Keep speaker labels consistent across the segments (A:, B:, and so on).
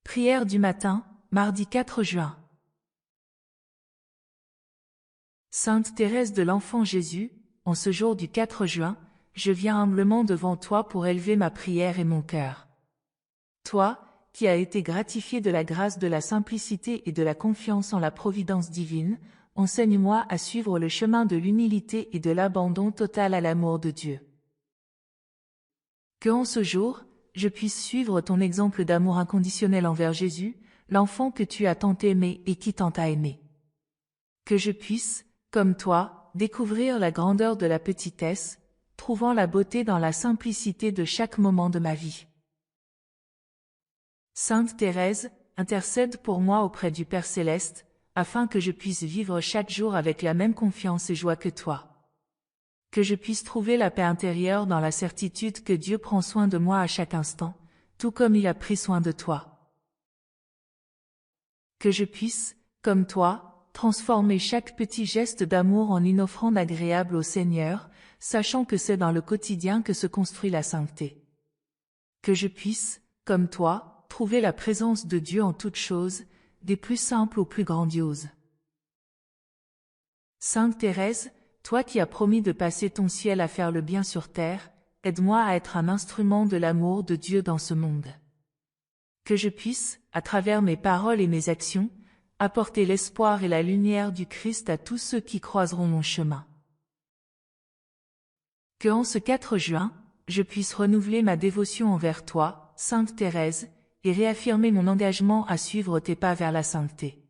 A: Prière du matin, mardi 4 juin. Sainte Thérèse de l'Enfant Jésus, en ce jour du 4 juin, je viens humblement devant toi pour élever ma prière et mon cœur. Toi, qui as été gratifié de la grâce de la simplicité et de la confiance en la providence divine, enseigne-moi à suivre le chemin de l'humilité et de l'abandon total à l'amour de Dieu. Que en ce jour, je puisse suivre ton exemple d'amour inconditionnel envers Jésus, l'enfant que tu as tant aimé et qui tant a aimé. Que je puisse, comme toi, découvrir la grandeur de la petitesse, trouvant la beauté dans la simplicité de chaque moment de ma vie. Sainte Thérèse, intercède pour moi auprès du Père Céleste, afin que je puisse vivre chaque jour avec la même confiance et joie que toi. Que je puisse trouver la paix intérieure dans la certitude que Dieu prend soin de moi à chaque instant, tout comme il a pris soin de toi. Que je puisse, comme toi, transformer chaque petit geste d'amour en une offrande agréable au Seigneur, sachant que c'est dans le quotidien que se construit la sainteté. Que je puisse, comme toi, trouver la présence de Dieu en toutes choses, des plus simples aux plus grandioses. Sainte Thérèse, toi qui as promis de passer ton ciel à faire le bien sur terre, aide-moi à être un instrument de l'amour de Dieu dans ce monde. Que je puisse, à travers mes paroles et mes actions, apporter l'espoir et la lumière du Christ à tous ceux qui croiseront mon chemin. Que en ce 4 juin, je puisse renouveler ma dévotion envers toi, Sainte Thérèse, et réaffirmer mon engagement à suivre tes pas vers la sainteté.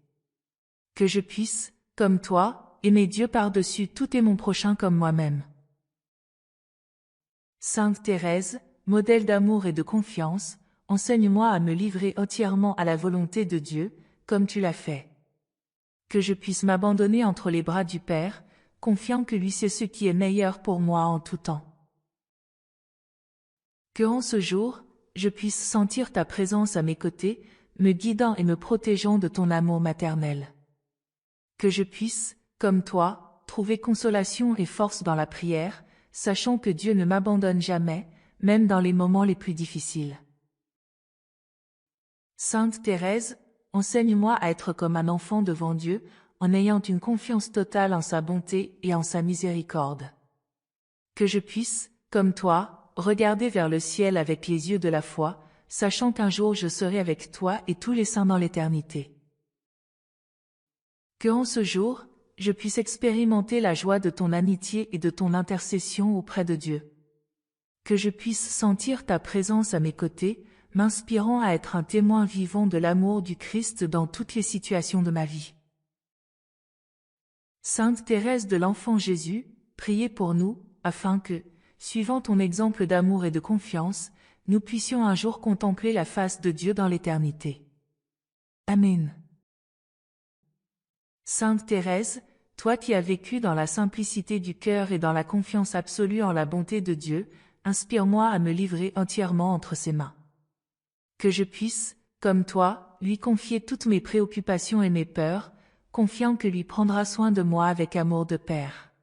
A: Que je puisse, comme toi, aimer Dieu par-dessus tout et mon prochain comme moi-même. Sainte Thérèse, modèle d'amour et de confiance, enseigne-moi à me livrer entièrement à la volonté de Dieu, comme tu l'as fait. Que je puisse m'abandonner entre les bras du Père, confiant que lui sait ce qui est meilleur pour moi en tout temps. Que en ce jour, je puisse sentir ta présence à mes côtés, me guidant et me protégeant de ton amour maternel. Que je puisse, comme toi, trouver consolation et force dans la prière, sachant que Dieu ne m'abandonne jamais, même dans les moments les plus difficiles. Sainte Thérèse, enseigne-moi à être comme un enfant devant Dieu, en ayant une confiance totale en sa bonté et en sa miséricorde. Que je puisse, comme toi, regarder vers le ciel avec les yeux de la foi, sachant qu'un jour je serai avec toi et tous les saints dans l'éternité. Que en ce jour, je puisse expérimenter la joie de ton amitié et de ton intercession auprès de Dieu. Que je puisse sentir ta présence à mes côtés, m'inspirant à être un témoin vivant de l'amour du Christ dans toutes les situations de ma vie. Sainte Thérèse de l'Enfant Jésus, priez pour nous, afin que, suivant ton exemple d'amour et de confiance, nous puissions un jour contempler la face de Dieu dans l'éternité. Amen. Sainte Thérèse, toi qui as vécu dans la simplicité du cœur et dans la confiance absolue en la bonté de Dieu, inspire-moi à me livrer entièrement entre ses mains. Que je puisse, comme toi, lui confier toutes mes préoccupations et mes peurs, confiant que lui prendra soin de moi avec amour de Père.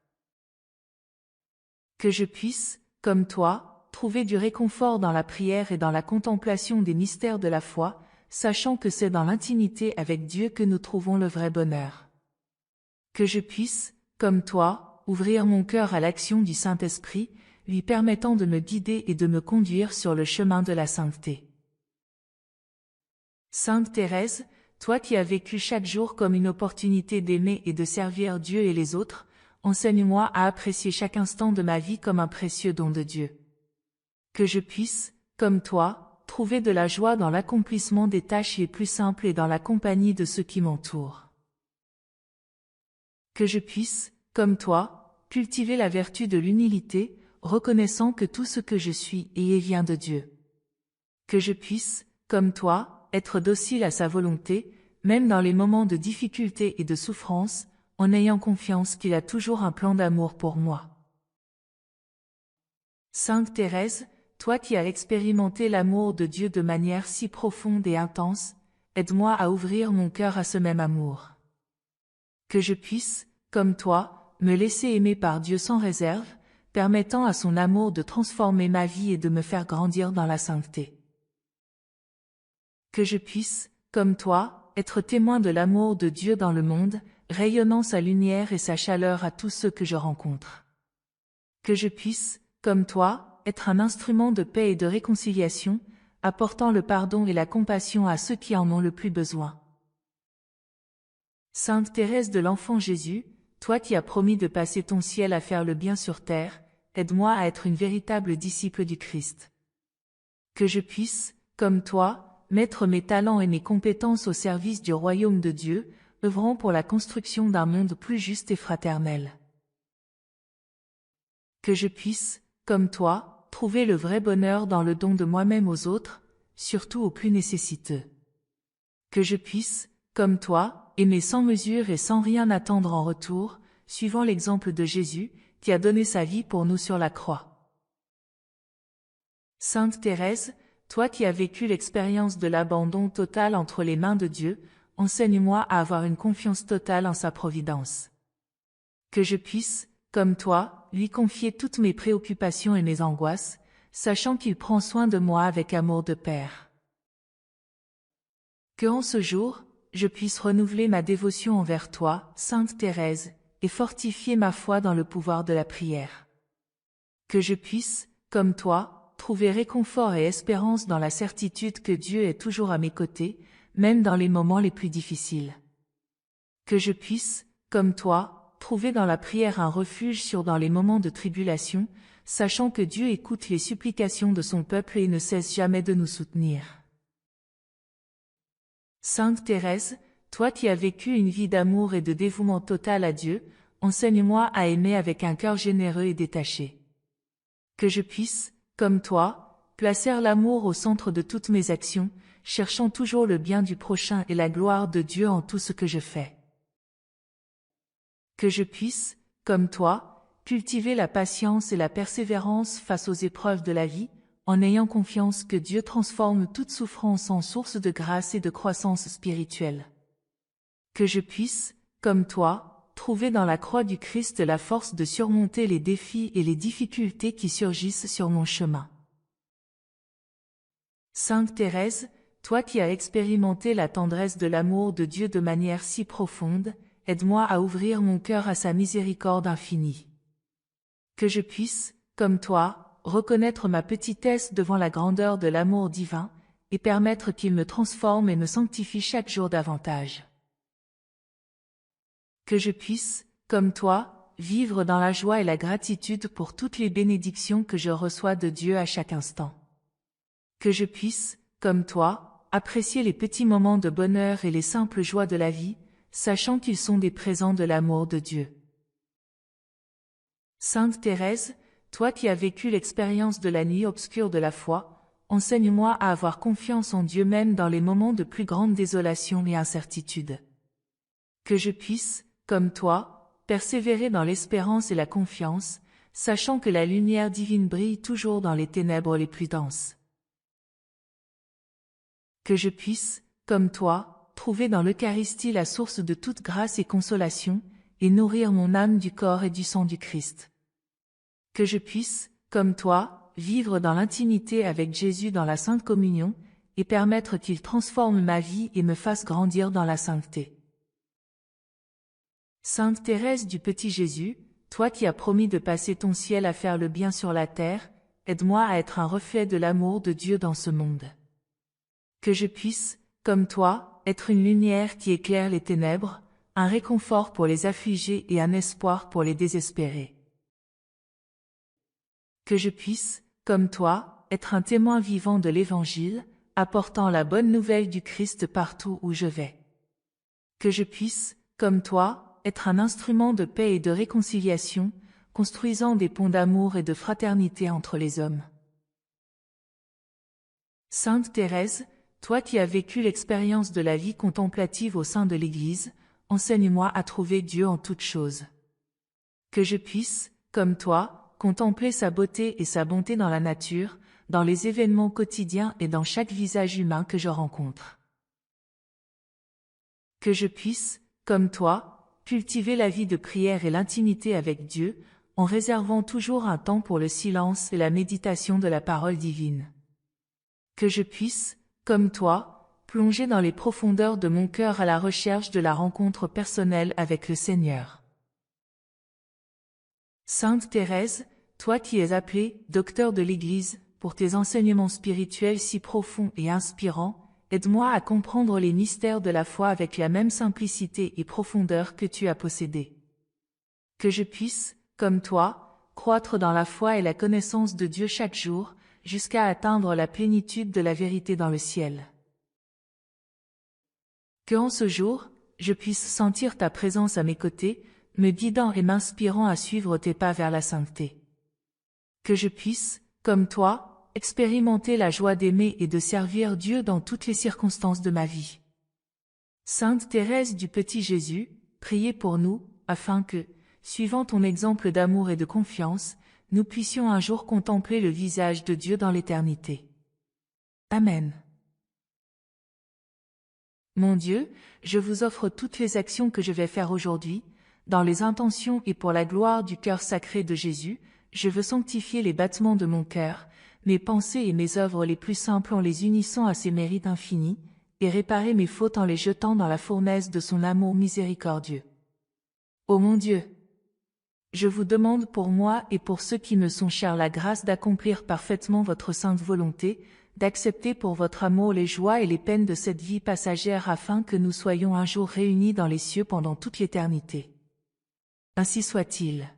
A: Que je puisse, comme toi, trouver du réconfort dans la prière et dans la contemplation des mystères de la foi, sachant que c'est dans l'intimité avec Dieu que nous trouvons le vrai bonheur. Que je puisse, comme toi, ouvrir mon cœur à l'action du Saint-Esprit, lui permettant de me guider et de me conduire sur le chemin de la sainteté. Sainte Thérèse, toi qui as vécu chaque jour comme une opportunité d'aimer et de servir Dieu et les autres, enseigne-moi à apprécier chaque instant de ma vie comme un précieux don de Dieu. Que je puisse, comme toi, trouver de la joie dans l'accomplissement des tâches les plus simples et dans la compagnie de ceux qui m'entourent. Que je puisse, comme toi, cultiver la vertu de l'humilité, reconnaissant que tout ce que je suis et vient de Dieu. Que je puisse, comme toi, être docile à sa volonté, même dans les moments de difficulté et de souffrance, en ayant confiance qu'il a toujours un plan d'amour pour moi. Sainte Thérèse, toi qui as expérimenté l'amour de Dieu de manière si profonde et intense, aide-moi à ouvrir mon cœur à ce même amour. Que je puisse, comme toi, me laisser aimer par Dieu sans réserve, permettant à son amour de transformer ma vie et de me faire grandir dans la sainteté. Que je puisse, comme toi, être témoin de l'amour de Dieu dans le monde, rayonnant sa lumière et sa chaleur à tous ceux que je rencontre. Que je puisse, comme toi, être un instrument de paix et de réconciliation, apportant le pardon et la compassion à ceux qui en ont le plus besoin. Sainte Thérèse de l'Enfant Jésus, toi qui as promis de passer ton ciel à faire le bien sur terre, aide-moi à être une véritable disciple du Christ. Que je puisse, comme toi, mettre mes talents et mes compétences au service du royaume de Dieu, œuvrant pour la construction d'un monde plus juste et fraternel. Que je puisse, comme toi, trouver le vrai bonheur dans le don de moi-même aux autres, surtout aux plus nécessiteux. Que je puisse, comme toi, aimer sans mesure et sans rien attendre en retour, suivant l'exemple de Jésus, qui a donné sa vie pour nous sur la croix. Sainte Thérèse, toi qui as vécu l'expérience de l'abandon total entre les mains de Dieu, enseigne-moi à avoir une confiance totale en sa providence. Que je puisse, comme toi, lui confier toutes mes préoccupations et mes angoisses, sachant qu'il prend soin de moi avec amour de père. Que en ce jour, je puisse renouveler ma dévotion envers toi, Sainte Thérèse, et fortifier ma foi dans le pouvoir de la prière. Que je puisse, comme toi, trouver réconfort et espérance dans la certitude que Dieu est toujours à mes côtés, même dans les moments les plus difficiles. Que je puisse, comme toi, trouver dans la prière un refuge dans les moments de tribulation, sachant que Dieu écoute les supplications de son peuple et ne cesse jamais de nous soutenir. Sainte Thérèse, toi qui as vécu une vie d'amour et de dévouement total à Dieu, enseigne-moi à aimer avec un cœur généreux et détaché. Que je puisse, comme toi, placer l'amour au centre de toutes mes actions, cherchant toujours le bien du prochain et la gloire de Dieu en tout ce que je fais. Que je puisse, comme toi, cultiver la patience et la persévérance face aux épreuves de la vie, en ayant confiance que Dieu transforme toute souffrance en source de grâce et de croissance spirituelle. Que je puisse, comme toi, trouver dans la croix du Christ la force de surmonter les défis et les difficultés qui surgissent sur mon chemin. Sainte Thérèse, toi qui as expérimenté la tendresse de l'amour de Dieu de manière si profonde, aide-moi à ouvrir mon cœur à sa miséricorde infinie. Que je puisse, comme toi, reconnaître ma petitesse devant la grandeur de l'amour divin, et permettre qu'il me transforme et me sanctifie chaque jour davantage. Que je puisse, comme toi, vivre dans la joie et la gratitude pour toutes les bénédictions que je reçois de Dieu à chaque instant. Que je puisse, comme toi, apprécier les petits moments de bonheur et les simples joies de la vie, sachant qu'ils sont des présents de l'amour de Dieu. Sainte Thérèse, toi qui as vécu l'expérience de la nuit obscure de la foi, enseigne-moi à avoir confiance en Dieu même dans les moments de plus grande désolation et incertitude. Que je puisse, comme toi, persévérer dans l'espérance et la confiance, sachant que la lumière divine brille toujours dans les ténèbres les plus denses. Que je puisse, comme toi, trouver dans l'Eucharistie la source de toute grâce et consolation, et nourrir mon âme du corps et du sang du Christ. Que je puisse, comme toi, vivre dans l'intimité avec Jésus dans la Sainte Communion, et permettre qu'il transforme ma vie et me fasse grandir dans la sainteté. Sainte Thérèse du Petit Jésus, toi qui as promis de passer ton ciel à faire le bien sur la terre, aide-moi à être un reflet de l'amour de Dieu dans ce monde. Que je puisse, comme toi, être une lumière qui éclaire les ténèbres, un réconfort pour les affligés et un espoir pour les désespérés. Que je puisse, comme toi, être un témoin vivant de l'Évangile, apportant la bonne nouvelle du Christ partout où je vais. Que je puisse, comme toi, être un instrument de paix et de réconciliation, construisant des ponts d'amour et de fraternité entre les hommes. Sainte Thérèse, toi qui as vécu l'expérience de la vie contemplative au sein de l'Église, enseigne-moi à trouver Dieu en toutes choses. Que je puisse, comme toi, contempler sa beauté et sa bonté dans la nature, dans les événements quotidiens et dans chaque visage humain que je rencontre. Que je puisse, comme toi, cultiver la vie de prière et l'intimité avec Dieu, en réservant toujours un temps pour le silence et la méditation de la parole divine. Que je puisse, comme toi, plongé dans les profondeurs de mon cœur à la recherche de la rencontre personnelle avec le Seigneur. Sainte Thérèse, toi qui es appelée docteur de l'Église, pour tes enseignements spirituels si profonds et inspirants, aide-moi à comprendre les mystères de la foi avec la même simplicité et profondeur que tu as possédée. Que je puisse, comme toi, croître dans la foi et la connaissance de Dieu chaque jour, jusqu'à atteindre la plénitude de la vérité dans le ciel. Que en ce jour, je puisse sentir ta présence à mes côtés, me guidant et m'inspirant à suivre tes pas vers la sainteté. Que je puisse, comme toi, expérimenter la joie d'aimer et de servir Dieu dans toutes les circonstances de ma vie. Sainte Thérèse du Petit Jésus, priez pour nous, afin que, suivant ton exemple d'amour et de confiance, nous puissions un jour contempler le visage de Dieu dans l'éternité. Amen. Mon Dieu, je vous offre toutes les actions que je vais faire aujourd'hui, dans les intentions et pour la gloire du cœur sacré de Jésus. Je veux sanctifier les battements de mon cœur, mes pensées et mes œuvres les plus simples en les unissant à ses mérites infinis, et réparer mes fautes en les jetant dans la fournaise de son amour miséricordieux. Ô mon Dieu! Je vous demande pour moi et pour ceux qui me sont chers la grâce d'accomplir parfaitement votre sainte volonté, d'accepter pour votre amour les joies et les peines de cette vie passagère afin que nous soyons un jour réunis dans les cieux pendant toute l'éternité. Ainsi soit-il.